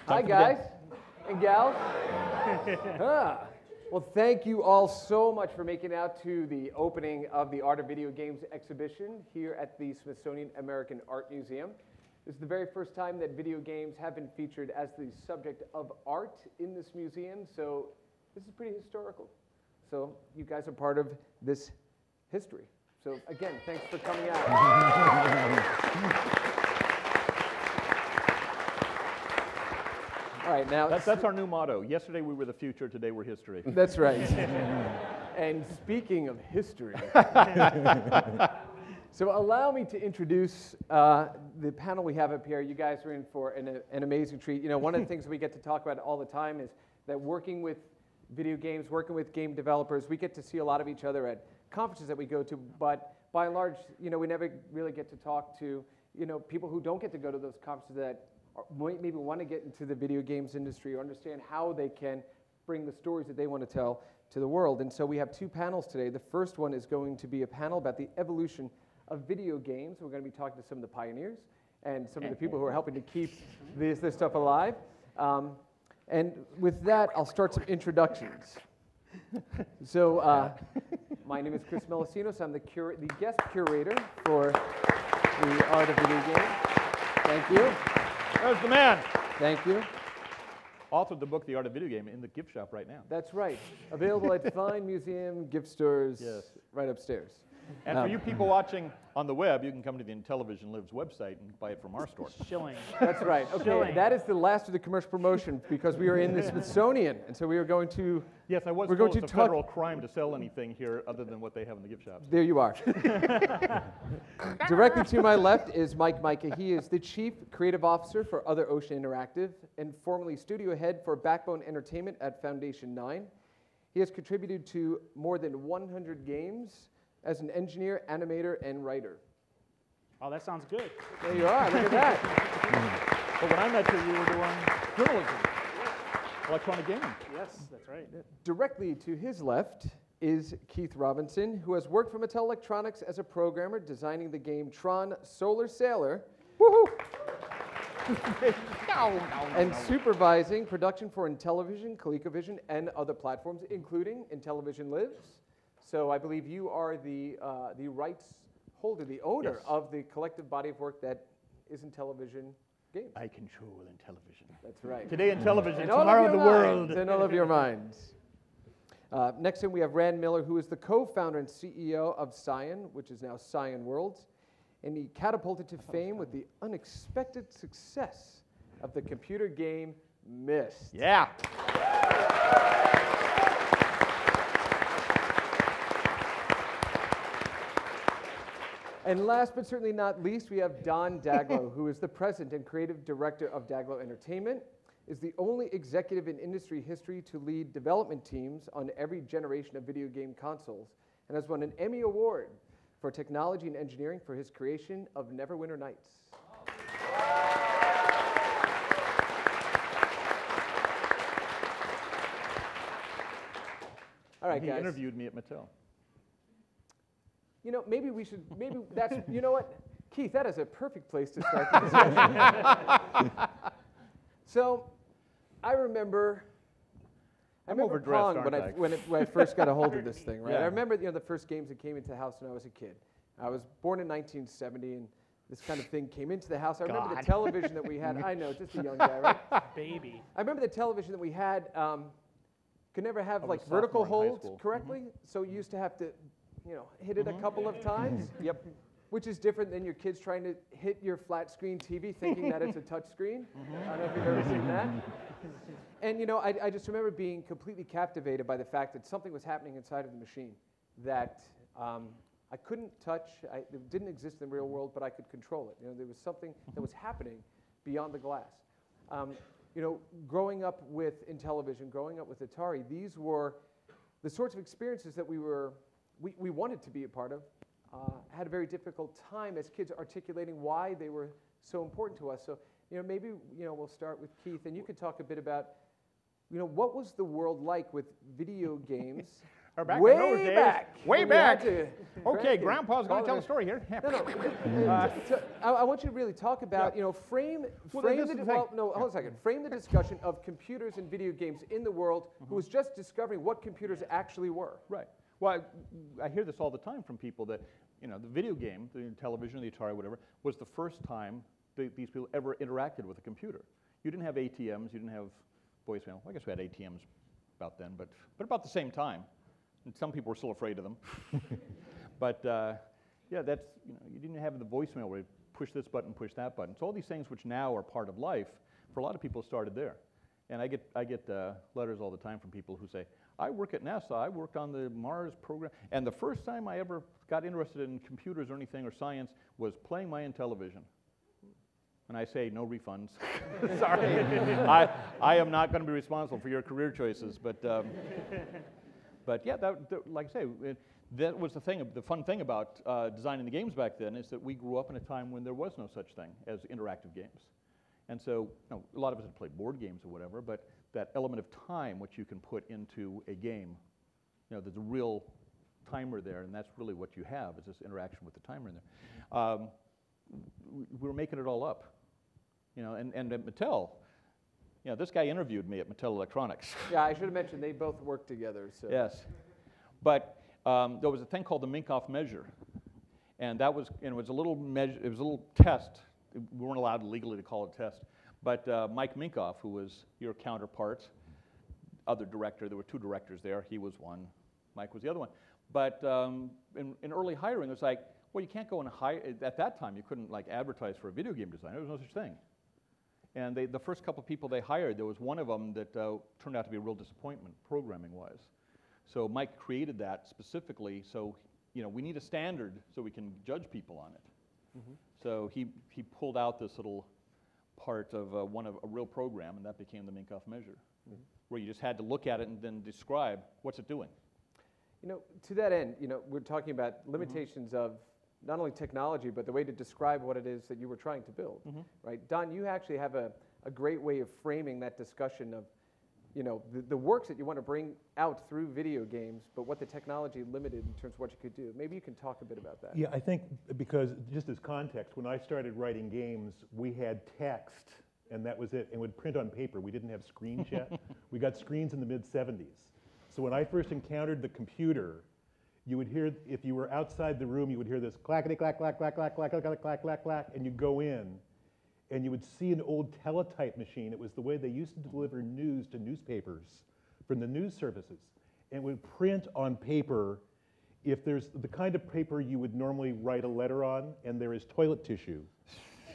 Hi, guys and gals. Well, thank you all so much for making it out to the opening of the Art of Video Games exhibition here at the Smithsonian American Art Museum. This is the very first time that video games have been featured as the subject of art in this museum, so this is pretty historical. So you guys are part of this history. So again, thanks for coming out. All right, now that's our new motto. Yesterday we were the future, today we're history. That's right. And speaking of history, so allow me to introduce the panel we have up here. You guys are in for an amazing treat. You know, one of the things we get to talk about all the time is that working with video games, working with game developers, we get to see a lot of each other at conferences that we go to, but by and large, you know, we never really get to talk to, you know, people who don't get to go to those conferences that maybe want to get into the video games industry or understand how they can bring the stories that they want to tell to the world. And so we have two panels today. The first one is going to be a panel about the evolution of video games. We're going to be talking to some of the pioneers and some of the people who are helping to keep this stuff alive. And with that, I'll start some introductions. So my name is Chris Melissinos. I'm the guest curator for the Art of Video Games. Thank you. There's the man. Thank you. Authored the book, The Art of Video Game, in the gift shop right now. That's right. Available at fine museum gift stores right upstairs. And for you people watching on the web, you can come to the Intellivision Lives website and buy it from our store. Shilling. That's right. Okay, Shilling. that is the last of the commercial promotion because we are in the Smithsonian, and so we are going to. Yes, I was told it's a federal crime to sell anything here other than what they have in the gift shops. There you are. Directly to my left is Mika. He is the Chief Creative Officer for Other Ocean Interactive and formerly Studio Head for Backbone Entertainment at Foundation 9. He has contributed to more than 100 games as an engineer, animator, and writer. Oh, that sounds good. There you are. Look at that. But when I met you, you were doing journalism, electronic gaming. Yes, that's right. Directly to his left is Keith Robinson, who has worked for Mattel Electronics as a programmer, designing the game Tron Solar Sailor. Woohoo! And supervising production for Intellivision, ColecoVision, and other platforms, including Intellivision Lives. So I believe you are the rights holder, the owner of the collective body of work that is Intellivision Games. I control Intellivision. That's right. Today Intellivision, tomorrow the world. In all of your minds. Next in we have Rand Miller, who is the co-founder and CEO of Cyan, which is now Cyan Worlds. And he catapulted to fame with the unexpected success of the computer game Myst. Yeah. And last but certainly not least, we have Don Daglow, who is the president and creative director of Daglow Entertainment, is the only executive in industry history to lead development teams on every generation of video game consoles, and has won an Emmy Award for technology and engineering for his creation of Neverwinter Nights. All right, guys. He interviewed me at Mattel. You know, maybe that's, you know what? Keith, that is a perfect place to start the discussion. So, I remember overdressed, Pong when I first got a hold of this thing, right? Yeah. I remember, you know, the first games that came into the house when I was a kid. I was born in 1970, and this kind of thing came into the house. I remember the television that we had. I know, just a young guy, right? Baby. I remember the television that we had could never have like vertical holds correctly, so you used to have to, you know, hit it a couple of times. Yep. Which is different than your kids trying to hit your flat screen TV thinking that it's a touch screen. I don't know if you've ever seen that. And you know, I just remember being completely captivated by the fact that something was happening inside of the machine that I couldn't touch. It didn't exist in the real world, but I could control it. You know, there was something that was happening beyond the glass. You know, growing up with Intellivision, growing up with Atari, these were the sorts of experiences that we wanted to be a part of. Had a very difficult time as kids articulating why they were so important to us. So, you know, maybe, you know, we'll start with Keith, and you could talk a bit about, you know, what was the world like with video games Or back in those way days. back. Way We had back. to Okay, crank it. Grandpa's going All to tell the- a story here. No, no. So I want you to really talk about, frame Well, frame this the is the well, thing. no, hold on a second. Frame the discussion of computers and video games in the world who was just discovering what computers actually were. Right. Well, I hear this all the time from people that, the video game, the television, the Atari, whatever, was the first time these people ever interacted with a computer. You didn't have ATMs, you didn't have voicemail. I guess we had ATMs about then, but about the same time. And some people were still afraid of them. But yeah, that's, you didn't have the voicemail where you push this button, push that button. So all these things which now are part of life, for a lot of people started there. And I get letters all the time from people who say, I work at NASA, I worked on the Mars program, and the first time I ever got interested in computers or anything or science was playing my Intellivision. And I say, no refunds. Sorry, I am not going to be responsible for your career choices, but yeah, like I say, that was the fun thing about designing the games back then, is that we grew up in a time when there was no such thing as interactive games. And so, a lot of us had played board games or whatever, but that element of time which you can put into a game, there's a real timer there, and that's really what you have, is this interaction with the timer in there. We were making it all up, and at Mattel, this guy interviewed me at Mattel Electronics. Yeah, I should have mentioned they both worked together. So. Yes, but there was a thing called the Minkoff measure, and that was, it was a little measure, it was a little test. We weren't allowed legally to call it a test, but Mike Minkoff, who was your counterpart, other director, there were two directors there, he was one, Mike was the other one. But in early hiring, it was like, well, you can't go and hire, at that time, you couldn't advertise for a video game designer, there was no such thing. And the first couple of people they hired, there was one of them that turned out to be a real disappointment, programming-wise. So Mike created that specifically, so we need a standard so we can judge people on it. Mm-hmm. So he pulled out this little part of a real program, and that became the Minkoff measure, where you just had to look at it and then describe what's it doing. To that end, we're talking about limitations of not only technology, but the way to describe what it is that you were trying to build, right? Don, you actually have a great way of framing that discussion of, the works that you want to bring out through video games, but what the technology limited in terms of what you could do. Maybe you can talk a bit about that. Yeah, I think because, just as context, when I started writing games, we had text, and that was it, and would print on paper. We didn't have screens yet. We got screens in the mid-'70s. So when I first encountered the computer, you would hear, if you were outside the room, you would hear this clackety clack, clack, clack, clack, clack, clack, clack, clack, clack, clack, and you'd go in, and you would see an old teletype machine. It was the way they used to deliver news to newspapers from the news services. And it would print on paper, if there's the kind of paper you would normally write a letter on, and there is toilet tissue.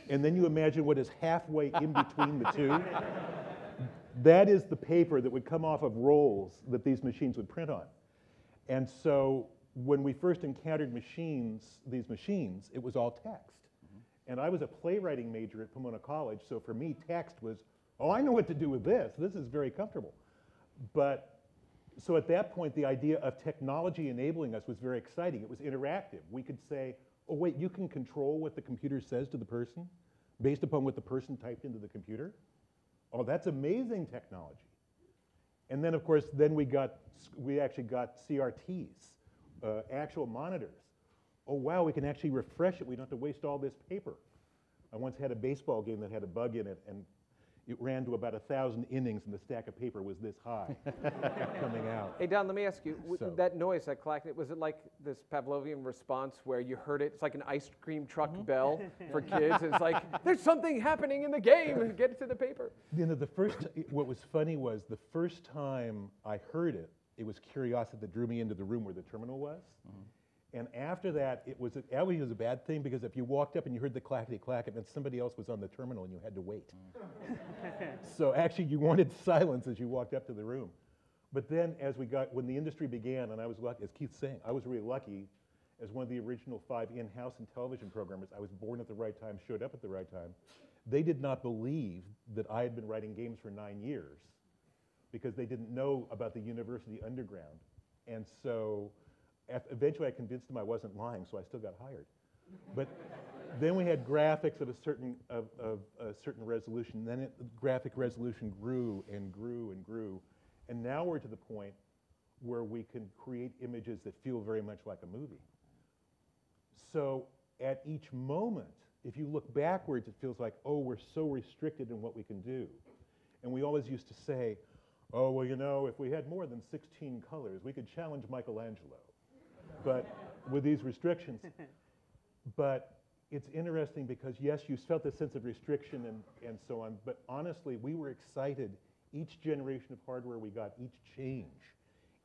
And then you imagine what is halfway in between the two. That is the paper that would come off of rolls that these machines would print on. And so when we first encountered these machines, it was all text. And I was a playwriting major at Pomona College, so for me, text was, oh, I know what to do with this. This is very comfortable. But, so at that point, the idea of technology enabling us was very exciting. It was interactive. We could say, oh, wait, you can control what the computer says to the person based upon what the person typed into the computer? Oh, that's amazing technology. And then, of course, we actually got CRTs, actual monitors. Oh, wow, we can actually refresh it. We don't have to waste all this paper. I once had a baseball game that had a bug in it, and it ran to about 1,000 innings, and the stack of paper was this high coming out. Hey, Don, let me ask you, So. that noise, that clack, was it like this Pavlovian response where you heard it? It's like an ice cream truck bell for kids. It's like, there's something happening in the game. Get it to the paper. What was funny was the first time I heard it, it was curiosity that drew me into the room where the terminal was. And after that, it was a bad thing, because if you walked up and you heard the clackety clack, it meant somebody else was on the terminal and you had to wait. So actually, you wanted silence as you walked up to the room. But then when the industry began, and I was lucky, as Keith's saying, I was really lucky as one of the original 5 in-house and television programmers. I was born at the right time, showed up at the right time. They did not believe that I had been writing games for 9 years, because they didn't know about the university underground. And so eventually I convinced them I wasn't lying, so I still got hired. But then we had graphics of a certain resolution. Then the graphic resolution grew and grew and grew. And now we're to the point, where we can create images that feel very much like a movie. So at each moment, if you look backwards, it feels like, oh, we're so restricted in what we can do. And we always used to say, oh, well, you know, if we had more than 16 colors, we could challenge Michelangelo. But with these restrictions. But it's interesting because, yes, you felt this sense of restriction and so on, but honestly, we were excited each generation of hardware we got, each change,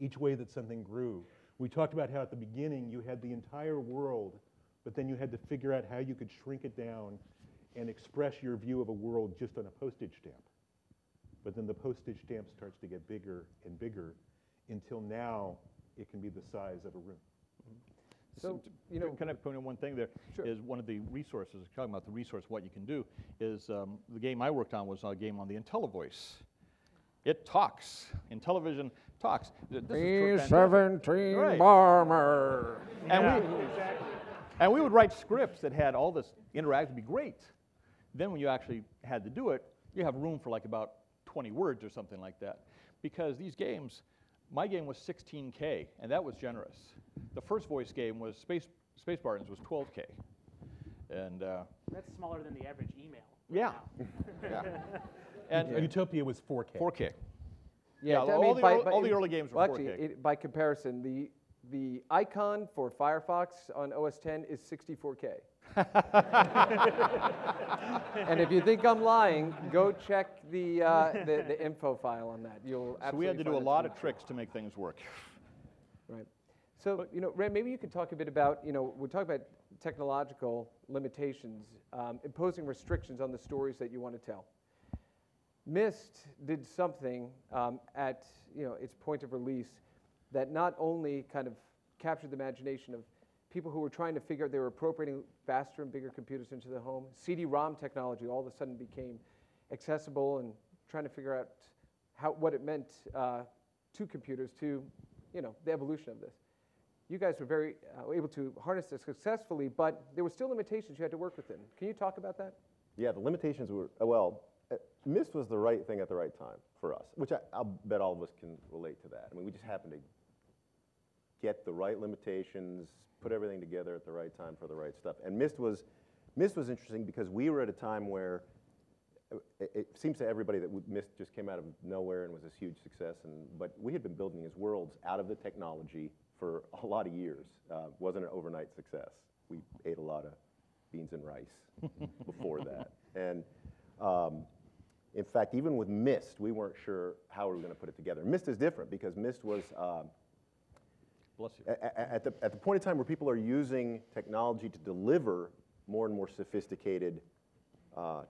each way that something grew. We talked about how at the beginning you had the entire world, but then you had to figure out how you could shrink it down and express your view of a world just on a postage stamp. But then the postage stamp starts to get bigger and bigger until now it can be the size of a room. So, you know, can I point in one thing there? Sure. Is one of the resources, talking about the resource, what you can do, is the game I worked on was a game on the IntelliVoice. It talks. Intellivision talks. This is B-17 Right. bomber. And we would write scripts that had all this interaction, it'd be great. Then when you actually had to do it, you have room for like about 20 words or something like that. Because these games, my game was 16K, and that was generous. The first voice game was Space Spartans was 12K. And That's smaller than the average email. yeah. Yeah. And Utopia was 4K. 4K. Yeah, Yeah, I mean, all the early games were well, 4K. actually, by comparison, the icon for Firefox on OS X is 64K. And if you think I'm lying, go check the info file on that. You'll absolutely So we had to do a find lot it's of tricks to make things work. Right. So, you know, Ray, maybe you could talk a bit about, you know, we talk about technological limitations, imposing restrictions on the stories that you want to tell. Myst did something at, you know, its point of release that not only kind of captured the imagination of people who were trying to figure out they were appropriating faster and bigger computers into the home. CD-ROM technology all of a sudden became accessible and trying to figure out what it meant to computers, to, you know, the evolution of this. You guys were very able to harness this successfully, but there were still limitations you had to work within. Can you talk about that? Yeah, the limitations were, well, Myst was the right thing at the right time for us, which I'll bet all of us can relate to that. I mean, we just happened to get the right limitations, put everything together at the right time for the right stuff. And Myst was interesting because we were at a time where it seems to everybody that Myst just came out of nowhere and was this huge success, but we had been building these worlds out of the technology for a lot of years. Wasn't an overnight success. We ate a lot of beans and rice before that. And in fact, even with Myst, we weren't sure how we were going to put it together. Myst is different because Myst was Bless you. at the point in time where people are using technology to deliver more and more sophisticated,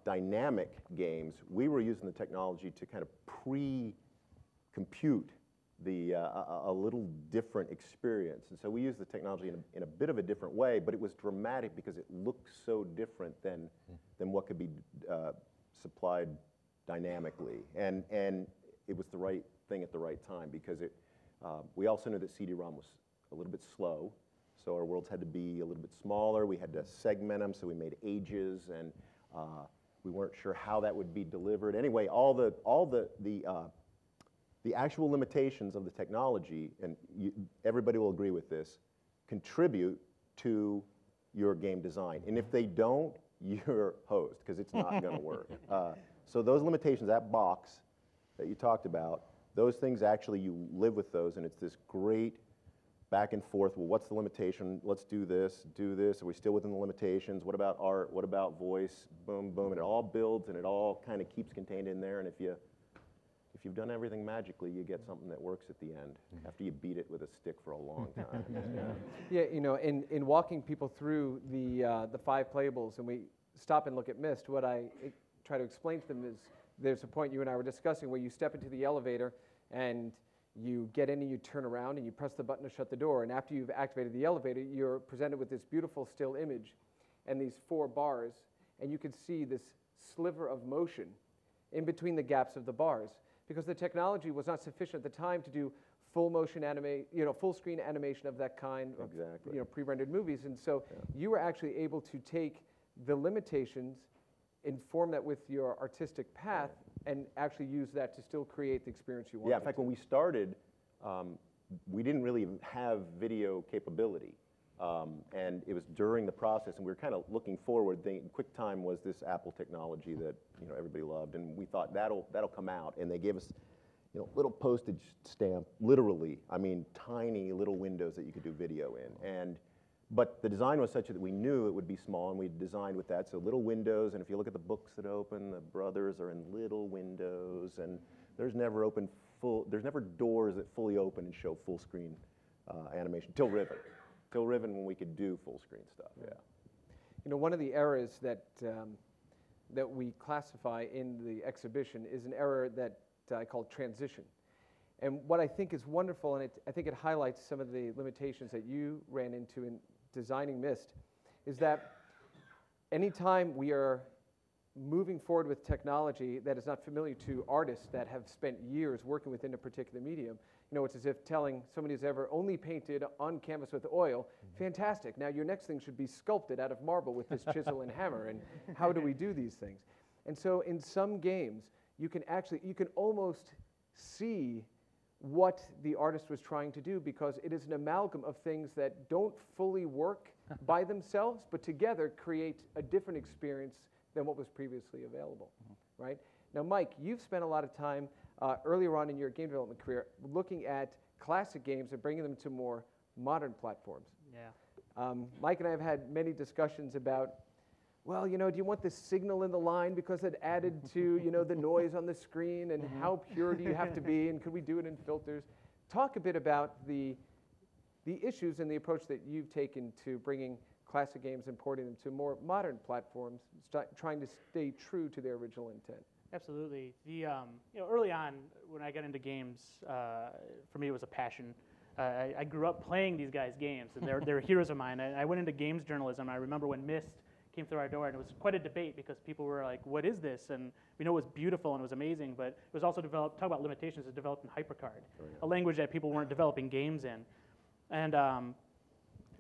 dynamic games. We were using the technology to kind of pre-compute a little different experience. And so we used the technology in a bit of a different way, but it was dramatic because it looked so different than what could be supplied dynamically. And it was the right thing at the right time because we also knew that CD-ROM was a little bit slow, so our worlds had to be a little bit smaller. We had to segment them, so we made ages, and we weren't sure how that would be delivered. Anyway, all the actual limitations of the technology, and everybody will agree with this, contribute to your game design. And if they don't, you're hosed, because it's not going to work. So those limitations, that box that you talked about, those things actually, you live with those, and it's this great back and forth. Well, what's the limitation? Let's do this, Are we still within the limitations? What about art? What about voice? Boom, boom, and it all builds, and it all kind of keeps contained in there. And if you've done everything magically, you get something that works at the end after you beat it with a stick for a long time. Yeah, you know, in walking people through the 5 playables, and we stop and look at Myst, what I try to explain to them is there's a point you and I were discussing where you step into the elevator and you get in and you turn around and you press the button to shut the door, and after you've activated the elevator, you're presented with this beautiful still image and these 4 bars, and you can see this sliver of motion in between the gaps of the bars, because the technology was not sufficient at the time to do full screen animation of that kind of, Exactly. you know, pre-rendered movies. And so you were actually able to take the limitations, inform that with your artistic path, and actually use that to still create the experience you want. Yeah, in fact, when we started, we didn't really have video capability. And it was during the process, and we were kind of looking forward. QuickTime was this Apple technology that everybody loved, and we thought that'll come out. And they gave us little postage stamp, literally, I mean, tiny little windows that you could do video in. But the design was such that we knew it would be small, and we designed with that. So little windows, and if you look at the books that open, the brothers are in little windows, and there's never doors that fully open and show full screen animation till Riven. Till Riven, when we could do full screen stuff. Yeah. One of the errors that we classify in the exhibition is an error that I call transition. And what I think is wonderful, and I think it highlights some of the limitations that you ran into in designing Myst, is that anytime we are moving forward with technology that is not familiar to artists that have spent years working within a particular medium, it's as if telling somebody who's ever only painted on canvas with oil, fantastic, now your next thing should be sculpted out of marble with this chisel and hammer, and how do we do these things? And so in some games, you can almost see what the artist was trying to do, because it is an amalgam of things that don't fully work by themselves, but together create a different experience than what was previously available, right? Now, Mike, you've spent a lot of time earlier on in your game development career looking at classic games and bringing them to more modern platforms. Yeah. Mike and I have had many discussions about, well, do you want this signal in the line because it added to, the noise on the screen, and how pure do you have to be, and could we do it in filters? Talk a bit about the issues and the approach that you've taken to bringing classic games and porting them to more modern platforms, trying to stay true to their original intent. Absolutely. The early on when I got into games, for me it was a passion. I grew up playing these guys' games, and they're heroes of mine. I went into games journalism. I remember when Myst came through our door, and it was quite a debate because people were like, "What is this?" And we know it was beautiful and it was amazing, but it was also developed. Talk about limitations. It was developed in HyperCard, a language that people weren't developing games in, and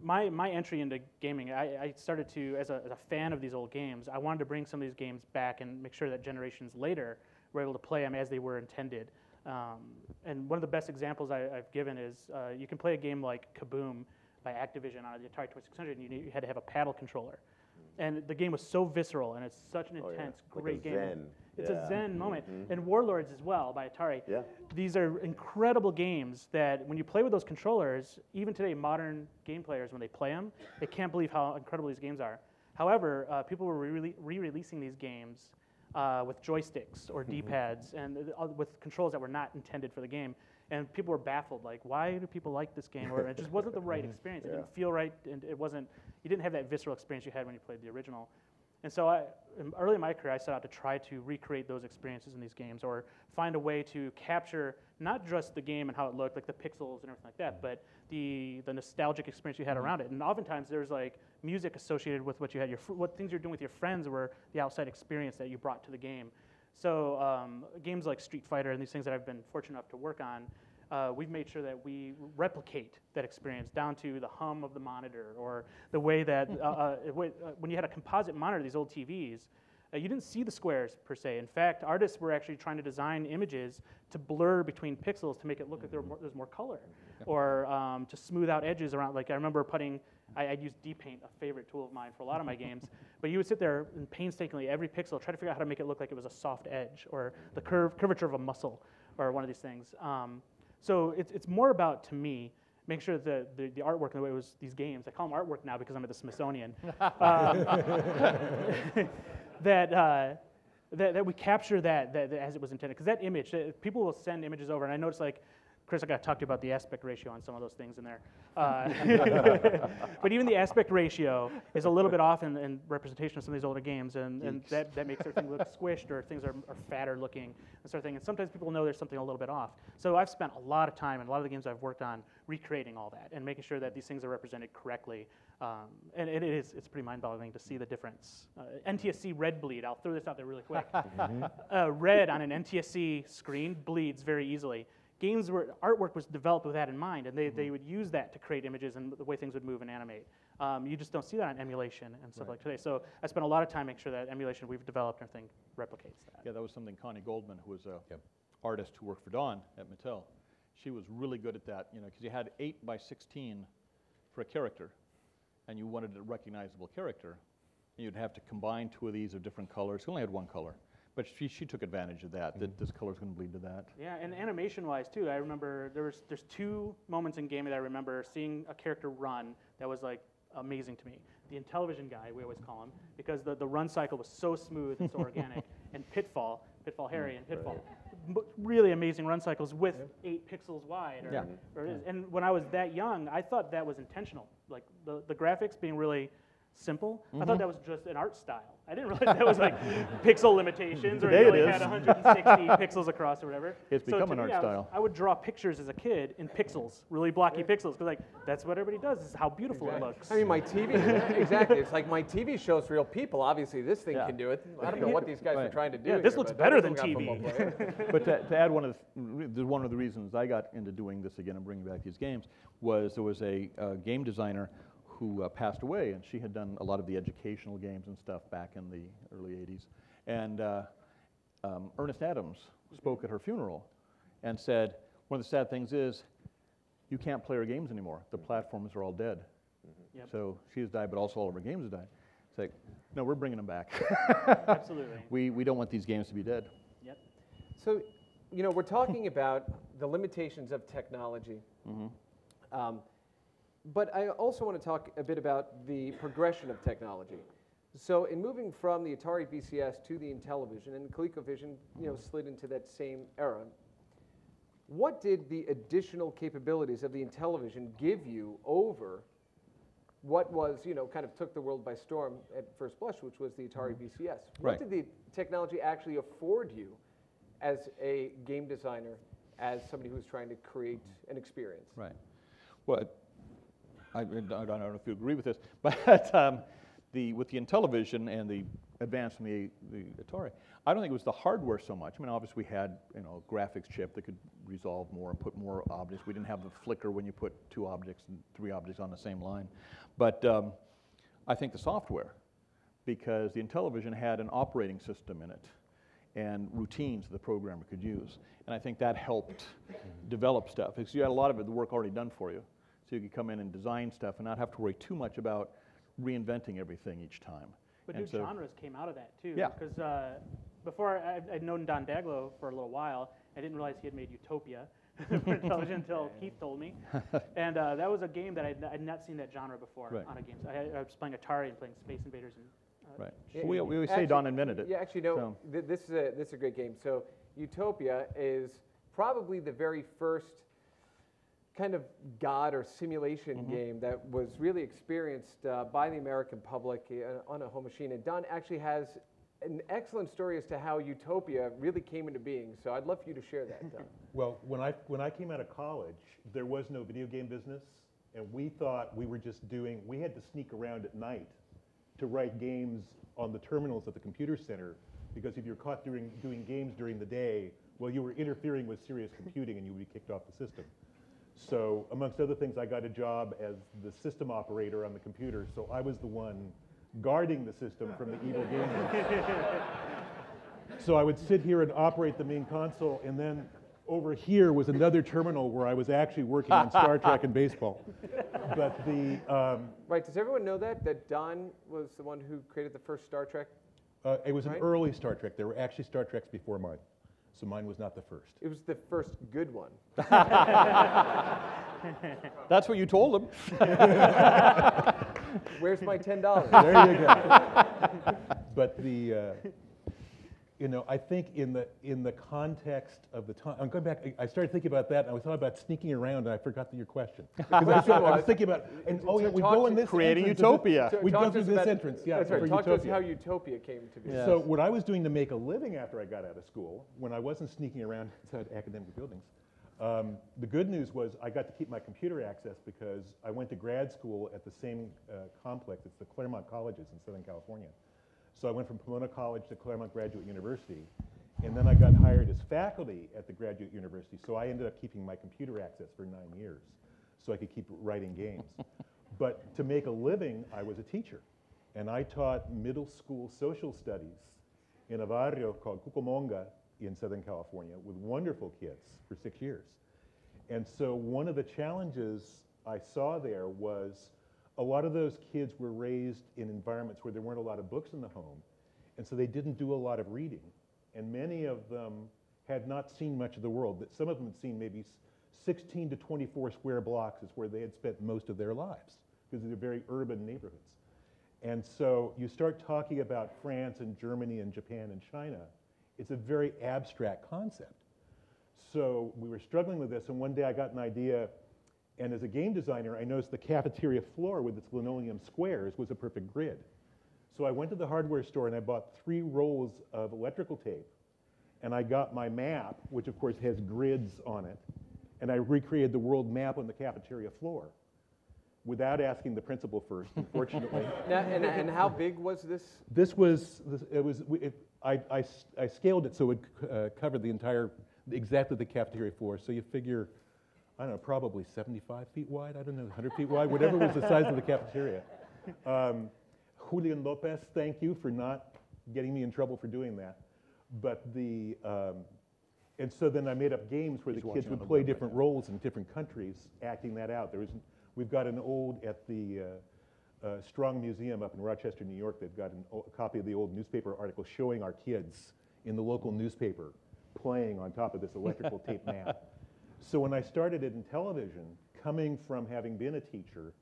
my entry into gaming, I started to, as a fan of these old games, I wanted to bring some of these games back and make sure that generations later were able to play them as they were intended. And one of the best examples I've given is you can play a game like Kaboom by Activision on the Atari 2600, and you had to have a paddle controller. And the game was so visceral, and it's such an intense, great game. Zen. It's a zen moment. And Warlords as well by Atari. Yeah. These are incredible games that when you play with those controllers, even today, modern game players, when they play them, they can't believe how incredible these games are. However, people were re-releasing these games with joysticks or D-pads and with controls that were not intended for the game. And people were baffled, like, why do people like this game? Or it just wasn't the right experience. It didn't feel right, and you didn't have that visceral experience you had when you played the original. And so early in my career, I set out to try to recreate those experiences in these games, or find a way to capture not just the game and how it looked, like the pixels and everything like that, but the nostalgic experience you had around it. And oftentimes there's like music associated with what you had, what things you're doing with your friends were the outside experience that you brought to the game. So games like Street Fighter and these things that I've been fortunate enough to work on, we've made sure that we replicate that experience down to the hum of the monitor, or the way that when you had a composite monitor, these old TVs, you didn't see the squares per se. In fact, artists were actually trying to design images to blur between pixels to make it look like there's more color, or to smooth out edges around. Like I remember I'd use D-Paint, a favorite tool of mine for a lot of my games, but you would sit there and painstakingly every pixel try to figure out how to make it look like it was a soft edge, or the curvature of a muscle, or one of these things. So it's more about, to me, making sure that the artwork and the way it was these games, I call them artwork now because I'm at the Smithsonian, that we capture that as it was intended. Because that image, people will send images over, and I noticed, like, Chris, I got to talk to you about the aspect ratio on some of those things in there. But even the aspect ratio is a little bit off in representation of some of these older games, and that makes everything look squished, or things are fatter looking, and sort of thing. And sometimes people know there's something a little bit off. So I've spent a lot of time in a lot of the games I've worked on recreating all that and making sure that these things are represented correctly. And it's pretty mind-boggling to see the difference. NTSC red bleed, I'll throw this out there really quick. Red on an NTSC screen bleeds very easily. Games where artwork was developed with that in mind, and they would use that to create images and the way things would move and animate. You just don't see that on emulation and stuff like today. So I spent a lot of time making sure that emulation we've developed and everything replicates that. Yeah, that was something Connie Goldman, who was an artist who worked for Dawn at Mattel. She was really good at that, you know, because you had 8 by 16 for a character, and you wanted a recognizable character. You'd have to combine 2 of these of different colors. She only had 1 color, but she took advantage of that, that this color's going to bleed to that. Yeah, and animation-wise too, I remember there's 2 moments in gaming that I remember seeing a character run that was like amazing to me. The Intellivision guy, we always call him, because the run cycle was so smooth and so organic. And Pitfall Harry and Pitfall, really amazing run cycles with 8 pixels wide. And when I was that young, I thought that was intentional. Like the graphics being really simple, I thought that was just an art style. I didn't realize that was like pixel limitations, or Today you only it had is. 160 pixels across or whatever. It's So become to an art me, style. I would draw pictures as a kid in pixels, really blocky pixels, because like that's what everybody does. This is how beautiful it looks. I mean, my TV, exactly. It's like my TV shows real people. Obviously, this thing Yeah. can do it. I don't know what these guys are trying to do. Yeah, this here, looks but better those than look like TV. football players. But to add one of the reasons I got into doing this again and bringing back these games was there was a game designer who passed away, and she had done a lot of the educational games and stuff back in the early 80s. And Ernest Adams spoke at her funeral and said, one of the sad things is you can't play her games anymore. The platforms are all dead. Yep. So she has died, but also all of her games have died. It's like, no, we're bringing them back. Absolutely. We don't want these games to be dead. Yep. So, you know, we're talking about the limitations of technology. But I also want to talk a bit about the progression of technology. So in moving from the Atari VCS to the Intellivision, and ColecoVision, you know, slid into that same era, what did the additional capabilities of the Intellivision give you over what was, you know, kind of took the world by storm at first blush, which was the Atari VCS? What Right. did the technology actually afford you as a game designer, as somebody who's trying to create an experience? Right. Well, I don't know if you agree with this, but with the Intellivision and the advance from the Atari, I don't think it was the hardware so much. I mean, obviously we had, you know, a graphics chip that could resolve more and put more objects. We didn't have the flicker when you put 2 objects and 3 objects on the same line. But I think the software, because the Intellivision had an operating system in it and routines the programmer could use. And I think that helped develop stuff, because you had a lot of the work already done for you. So you could come in and design stuff and not have to worry too much about reinventing everything each time. But And new so- genres came out of that too. Yeah. Because before I'd known Don Daglow for a little while, I didn't realize he had made Utopia for television until Keith told me. And that was a game that I'd not seen that genre before Right. on a game. I was playing Atari and playing Space Invaders. And, Right. Yeah, We always say actually- Don invented it. Yeah, actually, no, So- this is a great game. So Utopia is probably the very first kind of God or simulation game that was really experienced by the American public on a home machine. And Don actually has an excellent story as to how Utopia really came into being. So I'd love for you to share that, Don. Well, when I came out of college, there was no video game business, and we thought we were just we had to sneak around at night to write games on the terminals at the computer center, because if you're caught doing games during the day, well, you were interfering with serious computing and you would be kicked off the system. So amongst other things, I got a job as the system operator on the computer, so I was the one guarding the system from the evil gamers. So I would sit here and operate the main console, and then over here was another terminal where I was actually working on Star Trek and baseball. But Right, does everyone know that Don was the one who created the first Star Trek? it was an Right. early Star Trek. There were actually Star Treks before mine, so mine was not the first. It was the first good one. That's what you told them. Where's my $10? There you go. But you know, I think in the context of the time, I'm going back. I started thinking about that, and I was thought about sneaking around, and I forgot your question. Because I was thinking about, and oh yeah, we go in this Creating entrance of Utopia. this- We Talk go to through us this about- entrance, yeah. That's right. for Talk to us Utopia. how Utopia came to be. Yeah. So what I was doing to make a living after I got out of school, when I wasn't sneaking around inside academic buildings, the good news was I got to keep my computer access because I went to grad school at the same complex. It's the Claremont Colleges in Southern California. So I went from Pomona College to Claremont Graduate University, and then I got hired as faculty at the Graduate University. So I ended up keeping my computer access for 9 years so I could keep writing games. But to make a living, I was a teacher. And I taught middle school social studies in a barrio called Cucamonga in Southern California with wonderful kids for 6 years. And so one of the challenges I saw there was a lot of those kids were raised in environments where there weren't a lot of books in the home, and so they didn't do a lot of reading. And many of them had not seen much of the world. Some of them had seen maybe 16 to 24 square blocks is where they had spent most of their lives, because they're very urban neighborhoods. And so you start talking about France and Germany and Japan and China, it's a very abstract concept. So we were struggling with this, and one day I got an idea, and as a game designer, I noticed the cafeteria floor with its linoleum squares was a perfect grid. So I went to the hardware store and I bought 3 rolls of electrical tape, and I got my map, which of course has grids on it, and I recreated the world map on the cafeteria floor without asking the principal first, unfortunately. Now, and how big was this? I scaled it so it covered the entire, exactly the cafeteria floor. So you figure, I don't know, probably 75 feet wide, I don't know, 100 feet wide, whatever was the size of the cafeteria. Julian Lopez, thank you for not getting me in trouble for doing that. But and so then I made up games where the kids would play different roles in different countries, acting that out. We've got an old, at the Strong Museum up in Rochester, New York, they've got a copy of the old newspaper article showing our kids in the local newspaper playing on top of this electrical tape map. So when I started it in television, coming from having been a teacher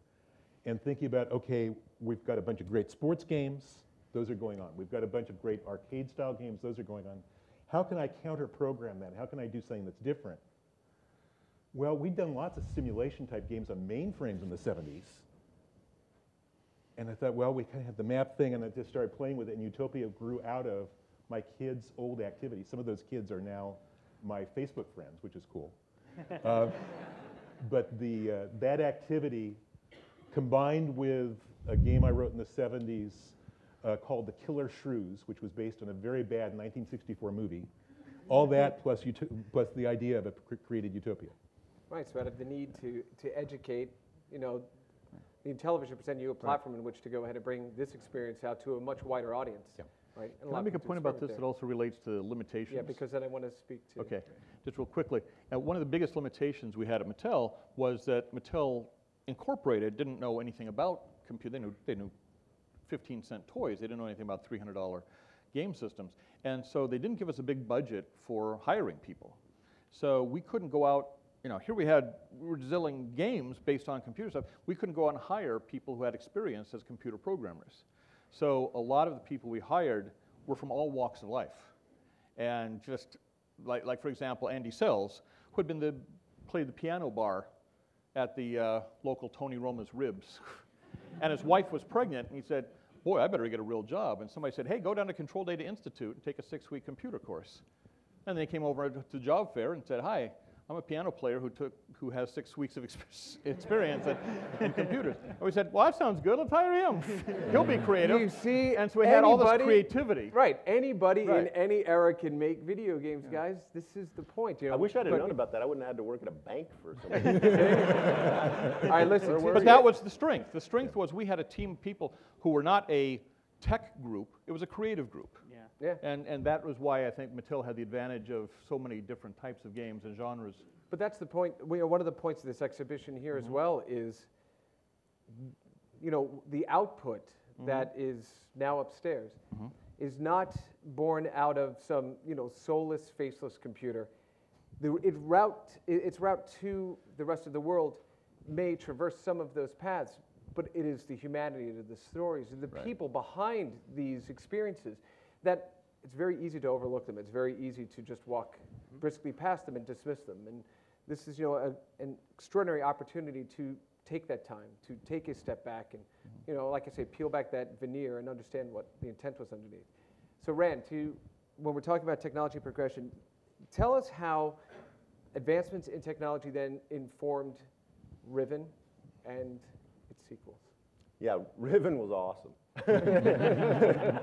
and thinking about, okay, we've got a bunch of great sports games, those are going on. We've got a bunch of great arcade-style games, those are going on. How can I counter-program that? How can I do something that's different? Well, we'd done lots of simulation-type games on mainframes in the 70s. And I thought, well, we kind of had the map thing, and I just started playing with it, and Utopia grew out of my kids' old activities. Some of those kids are now my Facebook friends, which is cool. But that activity, combined with a game I wrote in the 70s called The Killer Shrews, which was based on a very bad 1964 movie, all that plus the idea of a created utopia. Right, so out of the need to educate, the television presented you a platform in which to go ahead and bring this experience out to a much wider audience. Yeah. Right? Can I make a point about this that also relates to limitations? Yeah, because then I want to speak to... Okay, just real quickly. One of the biggest limitations we had at Mattel was that Mattel Incorporated didn't know anything about computer. They knew 15-cent toys. They didn't know anything about $300 game systems. And so they didn't give us a big budget for hiring people. So we couldn't go out, here we were designing games based on computer stuff. We couldn't go out and hire people who had experience as computer programmers. So a lot of the people we hired were from all walks of life. And just like for example, Andy Sells, who had played the piano bar at the local Tony Roma's Ribs. And his wife was pregnant, and he said, boy, I better get a real job. And somebody said, hey, go down to Control Data Institute and take a 6-week computer course. And they came over to the job fair and said, hi, I'm a piano player who has 6 weeks of experience in computers. And we said, well, that sounds good. Let's hire him. He'll be creative. You see, and so we had all this creativity. Right. Anybody Right. in any era can make video games, guys. This is the point. I wish I'd have known about that. I wouldn't have had to work at a bank for something. All right, listen. But that was the strength. The strength was we had a team of people who were not a tech group. It was a creative group. Yeah. And that was why I think Mattel had the advantage of so many different types of games and genres. But that's the point. One of the points of this exhibition here as well is, the output that is now upstairs is not born out of some, soulless, faceless computer. Its route to the rest of the world may traverse some of those paths, but it is the humanity, the stories, the people behind these experiences that it's very easy to overlook them. It's very easy to just walk briskly past them and dismiss them. And this is, an extraordinary opportunity to take that time, to take a step back and, like I say, peel back that veneer and understand what the intent was underneath. So Rand, when we're talking about technology progression, tell us how advancements in technology then informed Riven and its sequels. Yeah, Riven was awesome. It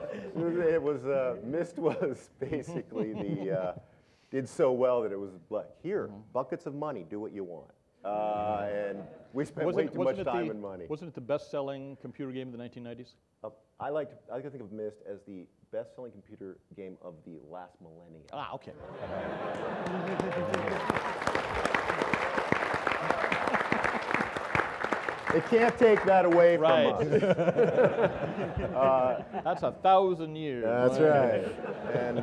was, Myst was basically did so well that it was like, here, buckets of money, do what you want. And we spent way too much time and money. Wasn't it the best-selling computer game of the 1990s? I like to think of Myst as the best-selling computer game of the last millennium. Ah, okay. It can't take that away Right. from us. That's 1,000 years. That's right. And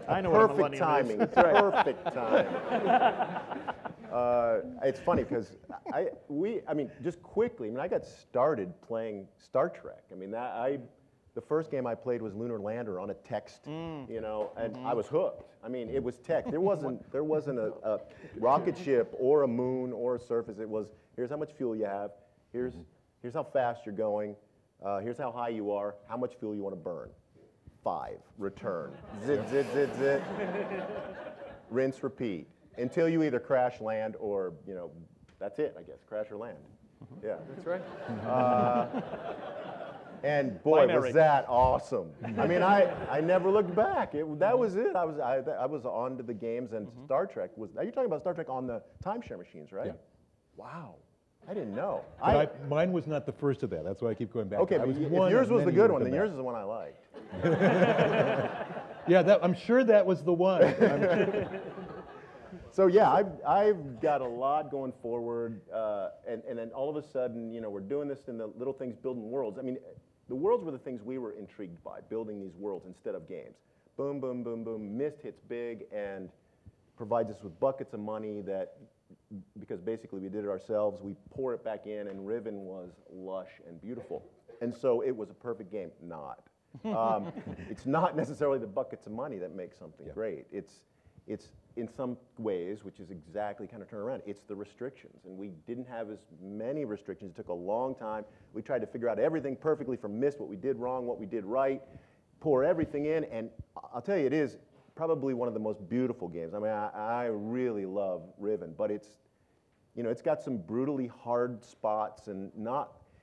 I know what a perfect millennium is. timing. Perfect timing. It's funny because I mean, just quickly. I mean, I got started playing Star Trek. I mean, the first game I played was Lunar Lander on a text, you know, and I was hooked. I mean, it was text. There wasn't a rocket ship or a moon or a surface. It was, here's how much fuel you have. Here's how fast you're going. Here's how high you are. How much fuel you want to burn. 5. Return. Zit, zit, zit, zit. Rinse, repeat. Until you either crash, land, or, you know, that's it, I guess. Crash or land. Yeah. That's right. And boy, Binary. was that awesome. I mean, I never looked back. That was it. I was on to the games, and Star Trek was, now you're talking about Star Trek on the timeshare machines, right? Yeah. Wow. I didn't know. But mine was not the first of that. That's why I keep going back. Okay, I but was if one yours of was the many good who've one, been then yours back. is the one I liked. Yeah, I'm sure that was the one. So yeah, I've got a lot going forward, and then all of a sudden, you know, we're doing this in the little things, building worlds. I mean, the worlds were the things we were intrigued by, building these worlds instead of games. Boom, boom, boom, boom. Myst hits big and provides us with buckets of money that, because basically we did it ourselves, we pour it back in, and Riven was lush and beautiful. And so it was a perfect game. Not. It's not necessarily the buckets of money that makes something great. It's in some ways, which is exactly kind of turn around, it's the restrictions. And we didn't have as many restrictions. It took a long time. We tried to figure out everything perfectly from Myst, what we did wrong, what we did right, pour everything in, and I'll tell you, it is probably one of the most beautiful games. I mean, I really love Riven, but it's, you know, it's got some brutally hard spots, and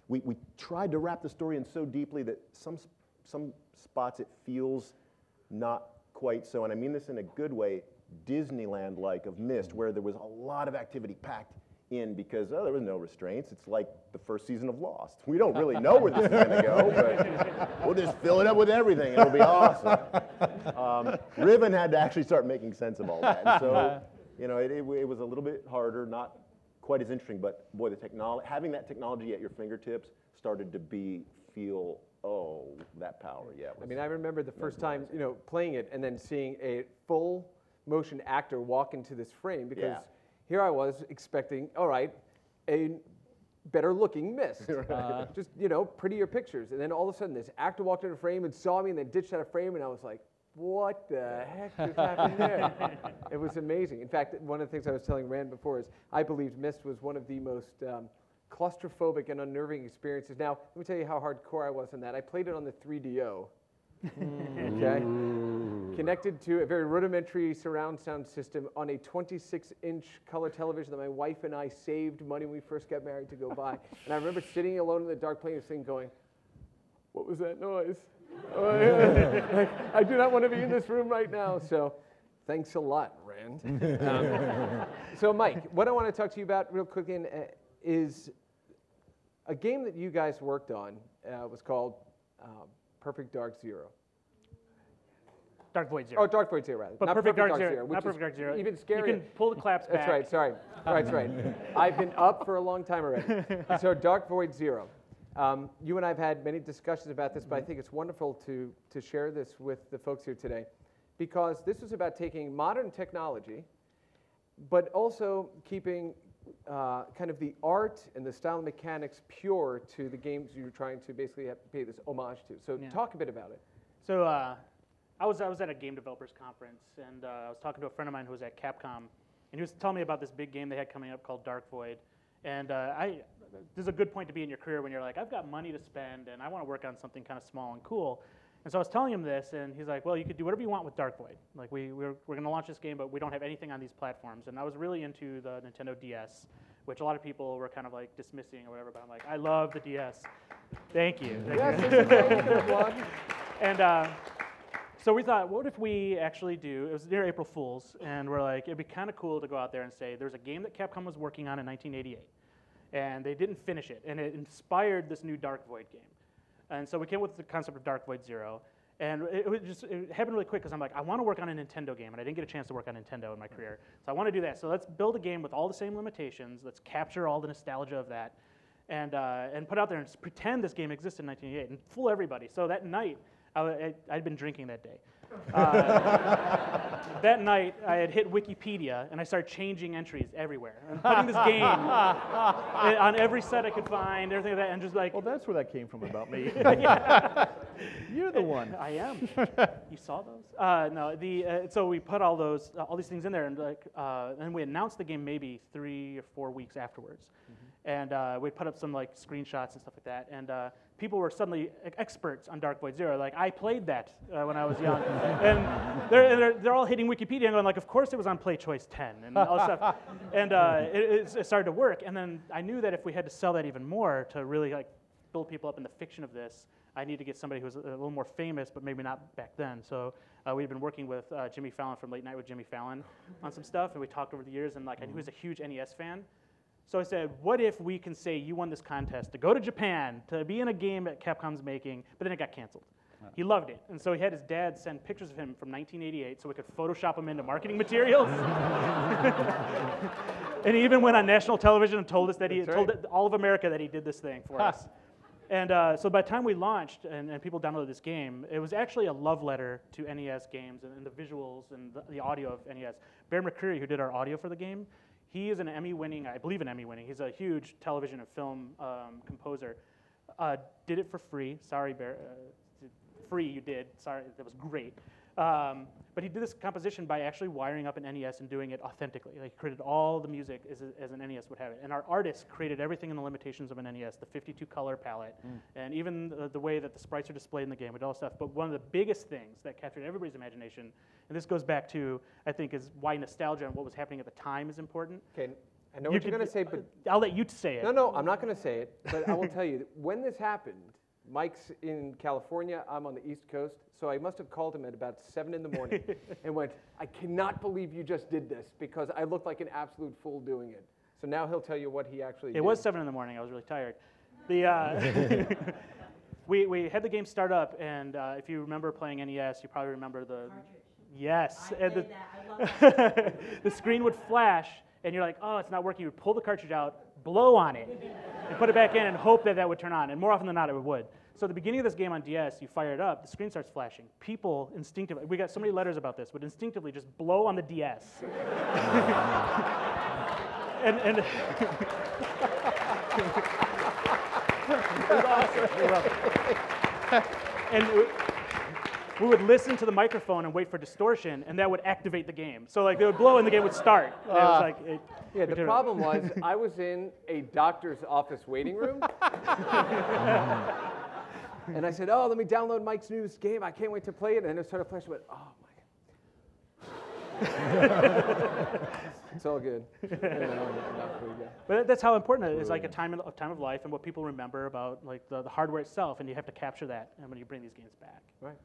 we tried to wrap the story in so deeply that some spots it feels not quite so, and I mean this in a good way, Disneyland-like of Myst, where there was a lot of activity packed in because there was no restraints. It's like the first season of Lost. We don't really know where this is going to go, but we'll just fill it up with everything. It'll be awesome. Riven had to actually start making sense of all that. And so, you know, it was a little bit harder, not quite as interesting, but boy, having that technology at your fingertips started to feel, oh, that power, yeah. I mean, I remember the first time, you know, playing it and then seeing a full motion actor walk into this frame, because here I was expecting, all right, a better looking Myst, just, you know, prettier pictures. And then all of a sudden this actor walked into a frame and saw me and then ditched out of frame, and I was like, what the heck just happened there? It was amazing. In fact, one of the things I was telling Rand before is I believed Myst was one of the most claustrophobic and unnerving experiences. Now, let me tell you how hardcore I was in that. I played it on the 3DO. Okay, connected to a very rudimentary surround sound system on a 26-inch color television that my wife and I saved money when we first got married to go buy. And I remember sitting alone in the dark playing this thing going, what was that noise? I do not want to be in this room right now. So thanks a lot, Rand. So Mike, what I want to talk to you about real quickly is a game that you guys worked on. Was called Perfect Dark Zero. Dark Void Zero. Oh, Dark Void Zero, rather. But Not Perfect Dark Zero. which Not is Perfect Dark Zero. Even scarier. You can pull the claps back. That's right, sorry. That's right. I've been up for a long time already. So Dark Void Zero. You and I have had many discussions about this, but I think it's wonderful to share this with the folks here today, because this is about taking modern technology, but also keeping kind of the art and the style and mechanics pure to the games you're trying to basically pay this homage to. So talk a bit about it. So I was at a game developers conference, and I was talking to a friend of mine who was at Capcom, and he was telling me about this big game they had coming up called Dark Void. And this is a good point to be in your career when you're like, I've got money to spend, and I want to work on something kind of small and cool. And so I was telling him this, and he's like, well, you could do whatever you want with Dark Void. Like, we're going to launch this game, but we don't have anything on these platforms. And I was really into the Nintendo DS, which a lot of people were kind of like dismissing or whatever, but I'm like, I love the DS. Thank you. Yes, it's a great one. And so we thought, what if we actually do, it was near April Fool's, and we're like, it'd be kind of cool to go out there and say, there's a game that Capcom was working on in 1988, and they didn't finish it, and it inspired this new Dark Void game. And so we came up with the concept of Dark Void Zero, and it happened really quick, because I'm like, I want to work on a Nintendo game, and I didn't get a chance to work on Nintendo in my career, so I want to do that. So let's build a game with all the same limitations, let's capture all the nostalgia of that, and put it out there and pretend this game existed in 1988 and fool everybody. So that night, I'd been drinking that day. That night, I had hit Wikipedia, and I started changing entries everywhere. And putting this game on every set I could find, everything like that, and just like... Well, that's where that came from about me. Yeah. You're the one. I am. You saw those? No. So we put all these things in there, and we announced the game maybe 3 or 4 weeks afterwards, and we put up some like screenshots and stuff like that, and people were suddenly experts on Dark Void Zero. Like I played that when I was young, and they're all hitting Wikipedia and going like, of course it was on Play Choice 10 and all this stuff, and it started to work. And then I knew that if we had to sell that even more to really like build people up in the fiction of this, I need to get somebody who was a little more famous, but maybe not back then. So we've been working with Jimmy Fallon from Late Night with Jimmy Fallon on some stuff, and we talked over the years, and like I knew he was a huge NES fan. So I said, what if we can say you won this contest to go to Japan, to be in a game that Capcom's making, but then it got canceled. He loved it. And so he had his dad send pictures of him from 1988 so we could Photoshop him into marketing materials. And he even went on national television and told us that he told all of America that he did this thing for us. And so by the time we launched and people downloaded this game, it was actually a love letter to NES games and the visuals and the audio of NES. Bear McCreary, who did our audio for the game, he is an Emmy-winning, I believe an Emmy-winning, he's a huge television and film composer. Did it for free. Sorry, Bear. Free you did. Sorry, that was great. But he did this composition by actually wiring up an NES and doing it authentically. Like he created all the music as an NES would have it. And our artists created everything in the limitations of an NES, the 52 color palette, and even the way that the sprites are displayed in the game and all stuff. But one of the biggest things that captured everybody's imagination, and this goes back to, I think, is why nostalgia and what was happening at the time is important. Okay, I know what you're going to say, but... I'll let you say it. No, I'm not going to say it, but I will tell you, when this happened, Mike's in California, I'm on the East Coast, so I must have called him at about 7 in the morning and went, I cannot believe you just did this, because I looked like an absolute fool doing it. So now he'll tell you what he actually did. It was 7 in the morning, I was really tired. We had the game start up, and if you remember playing NES, you probably remember the... Cartridge. Yes. I played that, I love that. The screen would flash, and you're like, oh, it's not working. You would pull the cartridge out, blow on it, and put it back in and hope that that would turn on. And more often than not, it would. So at the beginning of this game on DS, you fire it up, the screen starts flashing. People instinctively, we got so many letters about this, would instinctively just blow on the DS. and it was awesome. And we would listen to the microphone and wait for distortion, and that would activate the game. So like they would blow and the game would start. And it was like yeah, the problem was I was in a doctor's office waiting room. And I said, oh, let me download Mike's new game. I can't wait to play it. And it started flashing. I went, oh, my God. It's all good. But that's how important it is. It's like a time of life and what people remember about like the hardware itself, and you have to capture that when you bring these games back. Right.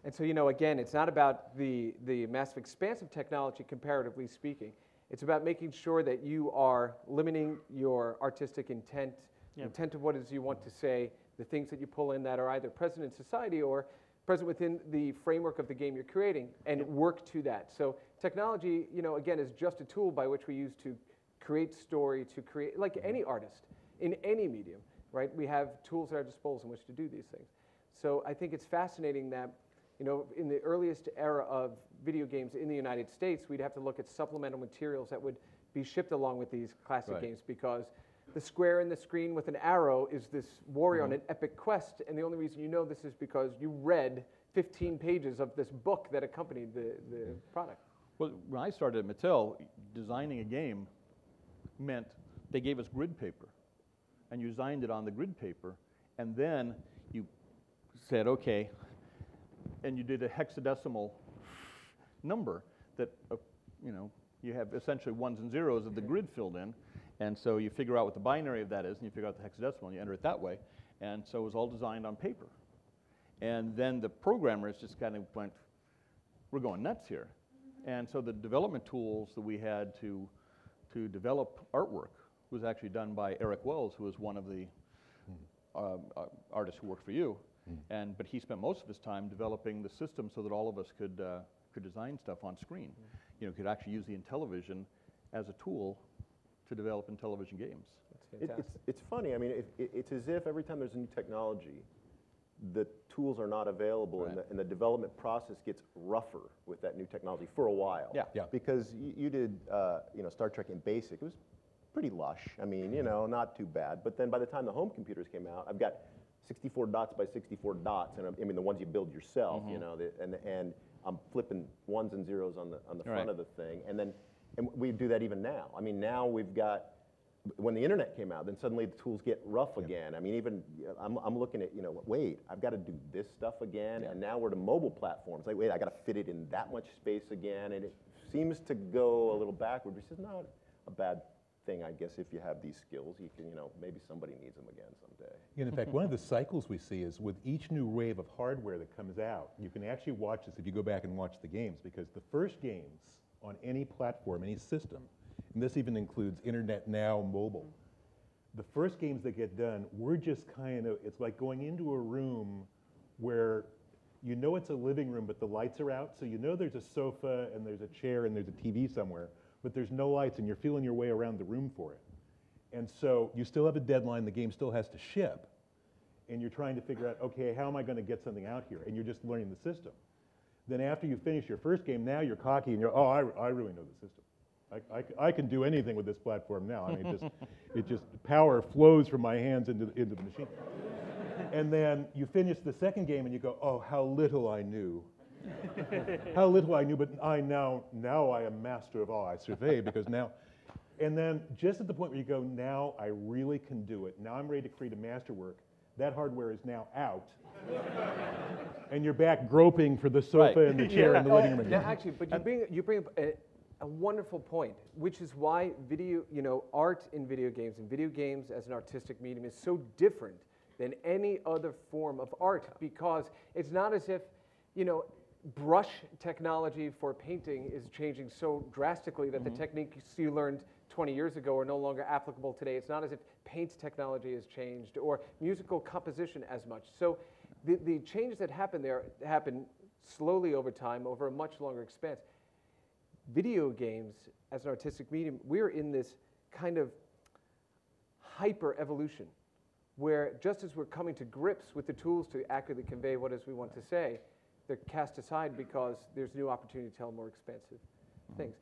And so, again, it's not about the massive expanse of technology, comparatively speaking. It's about making sure that you are limiting your artistic intent, intent of what it is you want to say, the things that you pull in that are either present in society or present within the framework of the game you're creating, and work to that. So technology, again, is just a tool by which we use to create story, to create, like any artist in any medium, right? We have tools at our disposal in which to do these things. So I think it's fascinating that, in the earliest era of video games in the United States, we'd have to look at supplemental materials that would be shipped along with these classic games, because the square in the screen with an arrow is this warrior on an epic quest, and the only reason you know this is because you read 15 pages of this book that accompanied the product. Well, when I started at Mattel, designing a game meant they gave us grid paper, and you designed it on the grid paper, and then you said, okay, and you did a hexadecimal number that, you have essentially ones and zeros of the grid filled in. And so you figure out what the binary of that is, and you figure out the hexadecimal, and you enter it that way. And so it was all designed on paper. And then the programmers just kind of went, we're going nuts here. And so the development tools that we had to develop artwork was actually done by Eric Wells, who was one of the artists who worked for you. But he spent most of his time developing the system so that all of us could design stuff on screen. Could actually use the Intellivision as a tool to develop in television games. That's fantastic. It's funny. I mean, it's as if every time there's a new technology, the tools are not available, Right. and the development process gets rougher with that new technology for a while. Yeah. Yeah. Because you did, Star Trek in BASIC. It was pretty lush. I mean, not too bad. But then by the time the home computers came out, I've got 64 dots by 64 dots, and I mean the ones you build yourself. And I'm flipping ones and zeros on the front Right. of the thing, and we do that even now. I mean, now we've got. When the internet came out, then suddenly the tools get rough again. I mean, even I'm looking at, wait, I've got to do this stuff again, and now we're to mobile platforms. Like, wait, I got to fit it in that much space again, and it seems to go a little backward, which is not a bad thing, I guess. If you have these skills, you can, maybe somebody needs them again someday. And in fact, one of the cycles we see is with each new wave of hardware that comes out, you can actually watch this if you go back and watch the games, because the first games on any platform, any system, and this even includes Internet Now, mobile. The first games that get done, we're just it's like going into a room where it's a living room, but the lights are out, so there's a sofa and there's a chair and there's a TV somewhere, but there's no lights, and you're feeling your way around the room for it. And so you still have a deadline, the game still has to ship, and you're trying to figure out, okay, how am I going to get something out here? And you're just learning the system. Then after you finish your first game, now you're cocky and I really know the system. I can do anything with this platform now. I mean, it just power flows from my hands into the machine. And then you finish the second game and you go, oh, how little I knew. How little I knew, but now I am master of all I survey, because now, and then just at the point where you go, now I really can do it. Now I'm ready to create a masterwork. That hardware is now out. And you're back groping for the sofa and the chair in the living room again. Now, actually, but you bring up a wonderful point, which is why art in video games and video games as an artistic medium is so different than any other form of art, because it's not as if, brush technology for painting is changing so drastically that the techniques you learned 20 years ago are no longer applicable today. It's not as if paint technology has changed or musical composition as much. So the changes that happen there happen slowly over time, over a much longer expanse. Video games as an artistic medium, we're in this kind of hyper evolution where just as we're coming to grips with the tools to accurately convey what it is we want to say, they're cast aside because there's new opportunity to tell more expansive things.